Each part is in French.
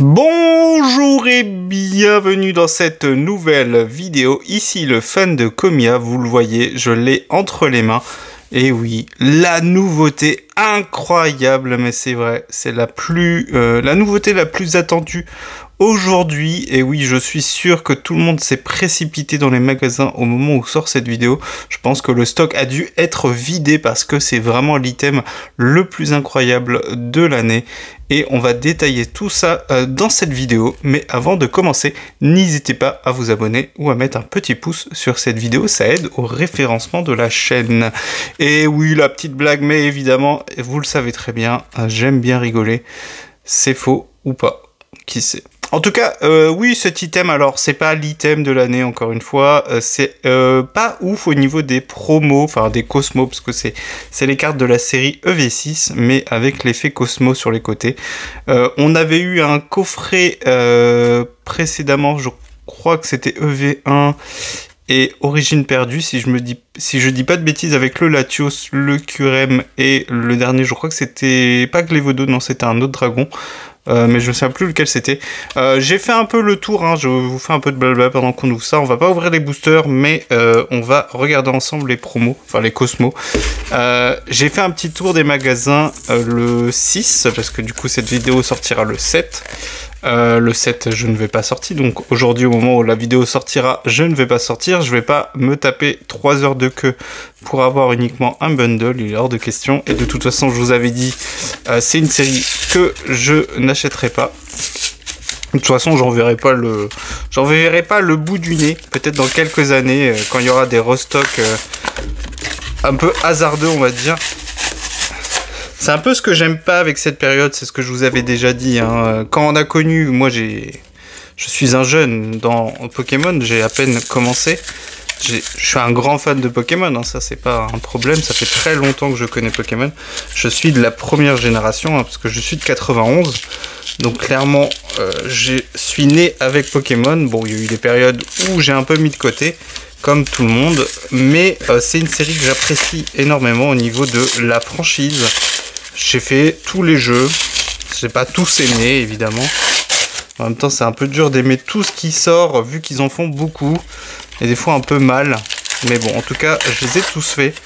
Bonjour et bienvenue dans cette nouvelle vidéo. Ici le fan de Comia, vous le voyez, je l'ai entre les mains. Et oui, la nouveauté incroyable, mais c'est vrai, c'est la nouveauté la plus attendue aujourd'hui. Et oui, je suis sûr que tout le monde s'est précipité dans les magasins au moment où sort cette vidéo. Je pense que le stock a dû être vidé parce que c'est vraiment l'item le plus incroyable de l'année. Et on va détailler tout ça dans cette vidéo. Mais avant de commencer, n'hésitez pas à vous abonner ou à mettre un petit pouce sur cette vidéo. Ça aide au référencement de la chaîne. Et oui, la petite blague, mais évidemment, vous le savez très bien, j'aime bien rigoler. C'est faux ou pas, qui sait. En tout cas, oui, cet item, alors, c'est pas l'item de l'année, encore une fois. C'est pas ouf au niveau des promos, enfin des Cosmos, parce que c'est les cartes de la série EV6, mais avec l'effet Cosmo sur les côtés. On avait eu un coffret précédemment, je crois que c'était EV1 et Origine perdue, si je dis pas de bêtises, avec le Latios, le Curem et le dernier, je crois que c'était pas Glévodo, non, c'était un autre dragon. Mais je ne sais plus lequel c'était. J'ai fait un peu le tour, hein, je vous fais un peu de blabla pendant qu'on ouvre ça. On va pas ouvrir les boosters, mais on va regarder ensemble les promos, enfin les Cosmos. J'ai fait un petit tour des magasins le 6, parce que du coup cette vidéo sortira le 7. Le 7 je ne vais pas sortir, donc aujourd'hui au moment où la vidéo sortira je ne vais pas sortir, je vais pas me taper 3 heures de queue pour avoir uniquement un bundle, il est hors de question, et de toute façon je vous avais dit c'est une série que je n'achèterai pas. De toute façon j'en verrai pas le bout du nez, peut-être dans quelques années quand il y aura des restocks un peu hasardeux on va dire. C'est un peu ce que j'aime pas avec cette période, c'est ce que je vous avais déjà dit. Hein. Quand on a connu, moi je suis un jeune dans Pokémon, j'ai à peine commencé. Je suis un grand fan de Pokémon, hein, ça c'est pas un problème, ça fait très longtemps que je connais Pokémon. Je suis de la première génération, hein, parce que je suis de 91. Donc clairement, je suis né avec Pokémon. Bon, il y a eu des périodes où j'ai un peu mis de côté, comme tout le monde. Mais c'est une série que j'apprécie énormément au niveau de la franchise. J'ai fait tous les jeux, j'ai pas tous aimé évidemment. En même temps c'est un peu dur d'aimer tout ce qui sort vu qu'ils en font beaucoup. Et des fois un peu mal. Mais bon en tout cas je les ai tous faits.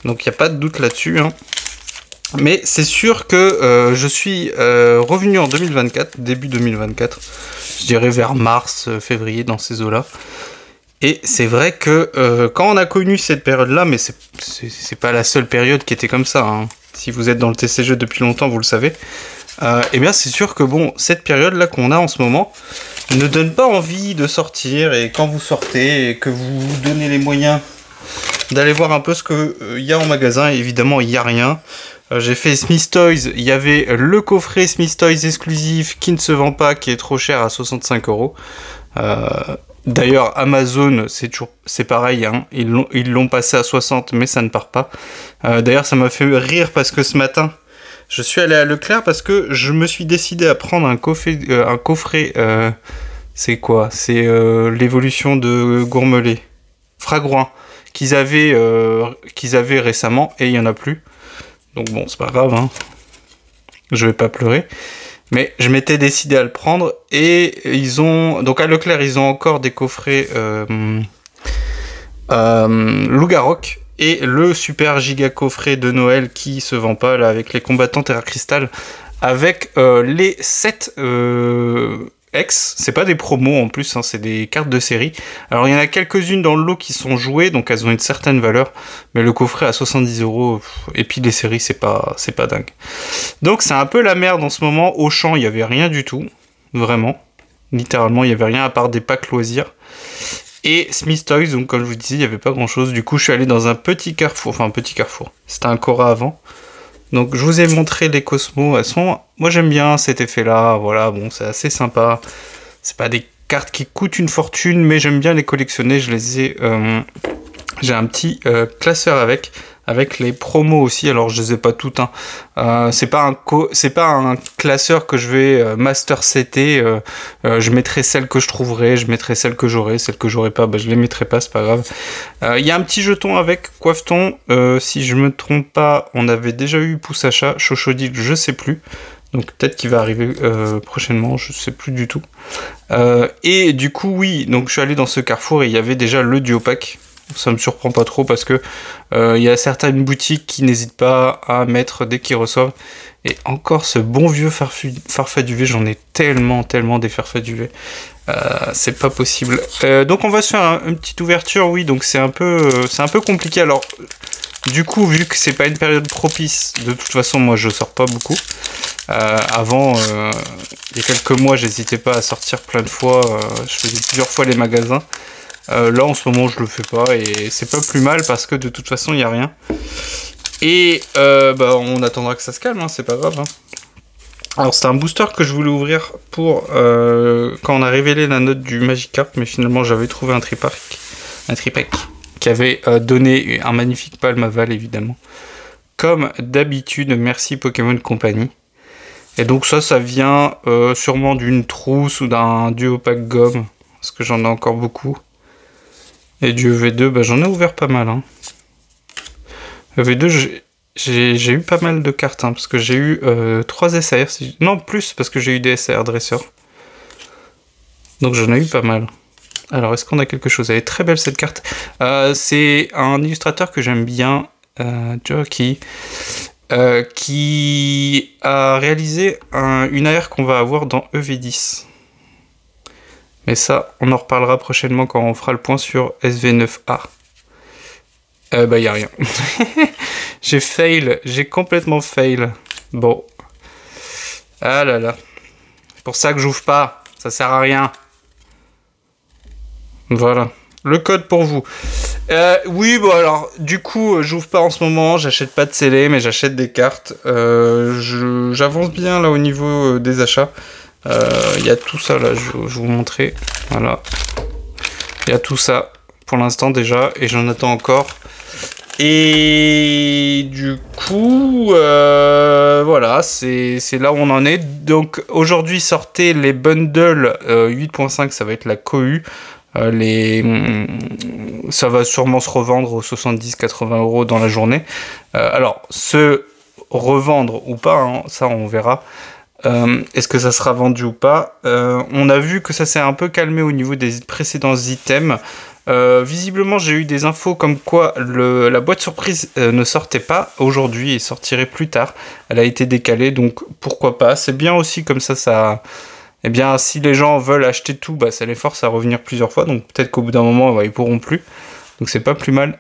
Donc il n'y a pas de doute là-dessus. Hein. Mais c'est sûr que je suis revenu en 2024, début 2024. Je dirais vers mars, février dans ces eaux-là. Et c'est vrai que quand on a connu cette période-là, mais c'est pas la seule période qui était comme ça. Hein. Si vous êtes dans le TCG depuis longtemps, vous le savez. Eh bien, c'est sûr que bon, cette période-là qu'on a en ce moment ne donne pas envie de sortir. Et quand vous sortez et que vous vous donnez les moyens d'aller voir un peu ce qu'il y a en magasin, évidemment, il n'y a rien. J'ai fait Smith Toys. Il y avait le coffret Smith Toys exclusif qui ne se vend pas, qui est trop cher à 65 €. D'ailleurs, Amazon, c'est pareil, hein. Ils l'ont passé à 60, mais ça ne part pas. D'ailleurs, ça m'a fait rire parce que ce matin, je suis allé à Leclerc parce que je me suis décidé à prendre un coffret. C'est quoi? C'est l'évolution de Gourmelet, Fragouin, qu'ils avaient récemment et il n'y en a plus. Donc bon, c'est pas grave, hein. Je vais pas pleurer. Mais je m'étais décidé à le prendre et donc à Leclerc ils ont encore des coffrets Loup-Garok et le super giga coffret de Noël qui se vend pas là avec les combattants Terra Cristal avec les 7 X, c'est pas des promos en plus, hein, c'est des cartes de série. Alors il y en a quelques-unes dans le lot qui sont jouées, donc elles ont une certaine valeur, mais le coffret à 70 €, et puis les séries c'est pas dingue. Donc c'est un peu la merde en ce moment. Auchan il y avait rien du tout, vraiment, littéralement il y avait rien à part des packs loisirs. Et Smith Toys, donc comme je vous disais il y avait pas grand chose, du coup je suis allé dans un petit carrefour, c'était un Cora avant. Donc je vous ai montré les Cosmos, moi j'aime bien cet effet là, voilà, bon c'est assez sympa. C'est pas des cartes qui coûtent une fortune, mais j'aime bien les collectionner, j'ai un petit classeur avec les promos aussi, alors je les ai pas toutes, hein. C'est pas un classeur que je vais master setter, je mettrai celles que je trouverai, je mettrai celles que j'aurai pas, bah, je les mettrai pas, c'est pas grave. Il y a un petit jeton avec Coiffeton, si je me trompe pas, on avait déjà eu Poussacha, Chochodil, je sais plus, Donc peut-être qu'il va arriver prochainement, je sais plus du tout. Et du coup, oui, donc je suis allé dans ce carrefour et il y avait déjà le duo pack. Ça me surprend pas trop parce que il y a certaines boutiques qui n'hésitent pas à mettre dès qu'ils reçoivent. Et encore ce bon vieux Farfaduvet, j'en ai tellement des Farfaduvet. C'est pas possible. Donc on va se faire une petite ouverture, oui, donc c'est un peu compliqué. Alors, du coup, vu que c'est pas une période propice, de toute façon, moi je sors pas beaucoup. Avant, il y a quelques mois, j'hésitais pas à sortir plein de fois. Je faisais plusieurs fois les magasins. Là, en ce moment, je le fais pas et c'est pas plus mal parce que de toute façon, il n'y a rien. Et on attendra que ça se calme, hein, c'est pas grave. Hein. Alors, c'était un booster que je voulais ouvrir pour quand on a révélé la note du Magikarp, mais finalement, j'avais trouvé un tripack qui avait donné un magnifique Palmaval, évidemment. Comme d'habitude, merci Pokémon Company. Et donc ça vient sûrement d'une trousse ou d'un duo pack gomme, parce que j'en ai encore beaucoup. Et du EV2, j'en ai ouvert pas mal. Hein. EV2, j'ai eu pas mal de cartes, hein, parce que j'ai eu 3 SAR, non plus, parce que j'ai eu des SAR dresseurs. Donc j'en ai eu pas mal. Alors, est-ce qu'on a quelque chose? Elle est très belle cette carte. C'est un illustrateur que j'aime bien, Jockey. Qui a réalisé une AR qu'on va avoir dans EV10. Mais ça, on en reparlera prochainement quand on fera le point sur SV9A. Y a rien. J'ai complètement fail. Bon. Ah là là. C'est pour ça que j'ouvre pas. Ça sert à rien. Voilà. Le code pour vous. Oui, alors, du coup, j'ouvre pas en ce moment, j'achète pas de scellé, mais j'achète des cartes. J'avance bien, là, au niveau des achats. Il y a tout ça, là, je vais vous montrer. Voilà. Il y a tout ça, pour l'instant, déjà, et j'en attends encore. Et du coup, voilà, c'est là où on en est. Donc, aujourd'hui, sortez les bundles 8.5, ça va être la cohue. Ça va sûrement se revendre aux 70-80 € dans la journée. Alors, se revendre ou pas, hein, ça on verra. Est-ce que ça sera vendu ou pas? On a vu que ça s'est un peu calmé au niveau des précédents items. Visiblement, j'ai eu des infos comme quoi la boîte surprise ne sortait pas aujourd'hui et sortirait plus tard. Elle a été décalée, donc pourquoi pas. C'est bien aussi comme ça... Eh bien, si les gens veulent acheter tout, ça les force à revenir plusieurs fois. Donc peut-être qu'au bout d'un moment, ils pourront plus. Donc c'est pas plus mal.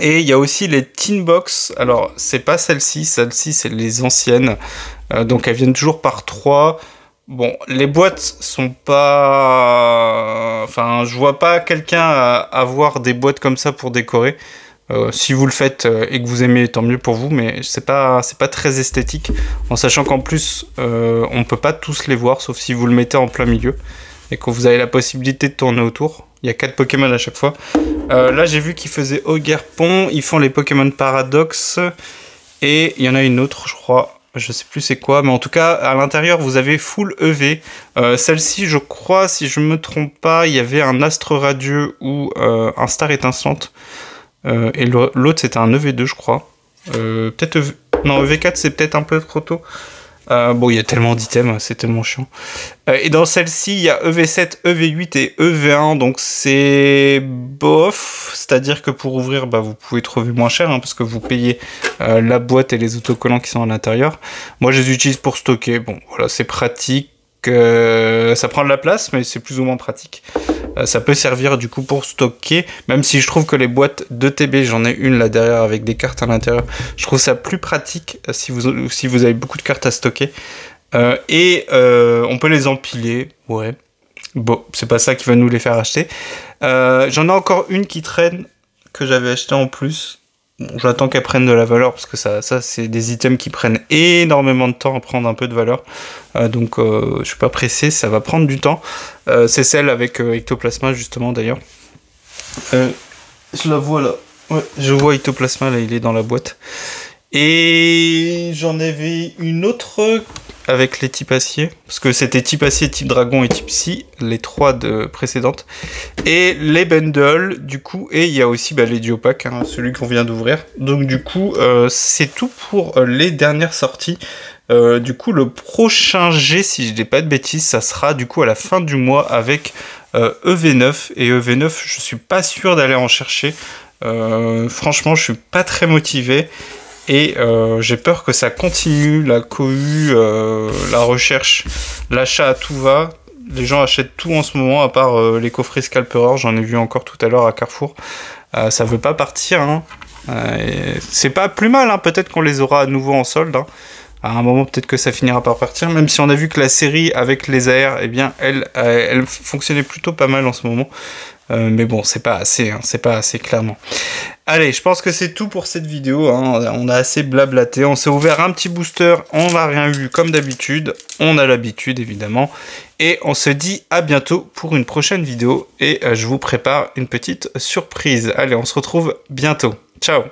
Et il y a aussi les Teen Box. Alors, c'est pas celle-ci. Celle-ci, c'est les anciennes. Donc elles viennent toujours par 3. Bon, les boîtes sont pas... Enfin, je vois pas quelqu'un avoir des boîtes comme ça pour décorer. Si vous le faites et que vous aimez, tant mieux pour vous, mais c'est pas très esthétique, en sachant qu'en plus, on peut pas tous les voir, sauf si vous le mettez en plein milieu, et que vous avez la possibilité de tourner autour. Il y a 4 Pokémon à chaque fois. Là, j'ai vu qu'ils faisaient Ogerpon, ils font les Pokémon Paradox, et il y en a une autre, je crois, je sais plus c'est quoi, mais en tout cas, à l'intérieur, vous avez full EV. Celle-ci, je crois, si je me trompe pas, il y avait un Astre Radieux ou un Star Étincelante. Et l'autre c'était un EV2 je crois. Peut-être non, EV4 c'est peut-être un peu trop tôt. Bon, il y a tellement d'items, c'est tellement chiant. Et dans celle-ci, il y a EV7, EV8 et EV1, donc c'est bof. C'est-à-dire que pour ouvrir, vous pouvez trouver moins cher, hein, parce que vous payez la boîte et les autocollants qui sont à l'intérieur. Moi, je les utilise pour stocker. Bon, voilà, c'est pratique. Ça prend de la place, mais c'est plus ou moins pratique. Ça peut servir du coup pour stocker, même si je trouve que les boîtes de TB, j'en ai une là derrière avec des cartes à l'intérieur, je trouve ça plus pratique si vous avez beaucoup de cartes à stocker. On peut les empiler, ouais. Bon, c'est pas ça qui va nous les faire acheter. J'en ai encore une qui traîne, que j'avais acheté en plus. Bon, j'attends qu'elle prenne de la valeur, parce que ça c'est des items qui prennent énormément de temps à prendre un peu de valeur. Donc je suis pas pressé, ça va prendre du temps. C'est celle avec Ectoplasma, justement, d'ailleurs. Je la vois là. Ouais, je vois Ectoplasma, là, il est dans la boîte. Et j'en avais une autre avec les types acier, parce que c'était type acier, type dragon et type psy, les 3 précédentes. Et les bundles, du coup, et il y a aussi les duo packs, hein, celui qu'on vient d'ouvrir. Donc du coup, c'est tout pour les dernières sorties. Du coup, le prochain jet, si je dis pas de bêtises, ça sera du coup à la fin du mois avec EV9. Et EV9, je suis pas sûr d'aller en chercher. Franchement, je suis pas très motivé. Et j'ai peur que ça continue, la cohue, la recherche, l'achat à tout va. Les gens achètent tout en ce moment, à part les coffrets scalperers. J'en ai vu encore tout à l'heure à Carrefour. Ça veut pas partir, hein. C'est pas plus mal, hein. Peut-être qu'on les aura à nouveau en solde, hein. À un moment, peut-être que ça finira par partir, même si on a vu que la série avec les AR, eh bien, elle fonctionnait plutôt pas mal en ce moment. Mais bon, c'est pas assez, hein, c'est pas assez, clairement. Allez, je pense que c'est tout pour cette vidéo, hein. On a assez blablaté, on s'est ouvert un petit booster, on n'a rien vu comme d'habitude, on a l'habitude évidemment, et on se dit à bientôt pour une prochaine vidéo, et je vous prépare une petite surprise. Allez, on se retrouve bientôt. Ciao!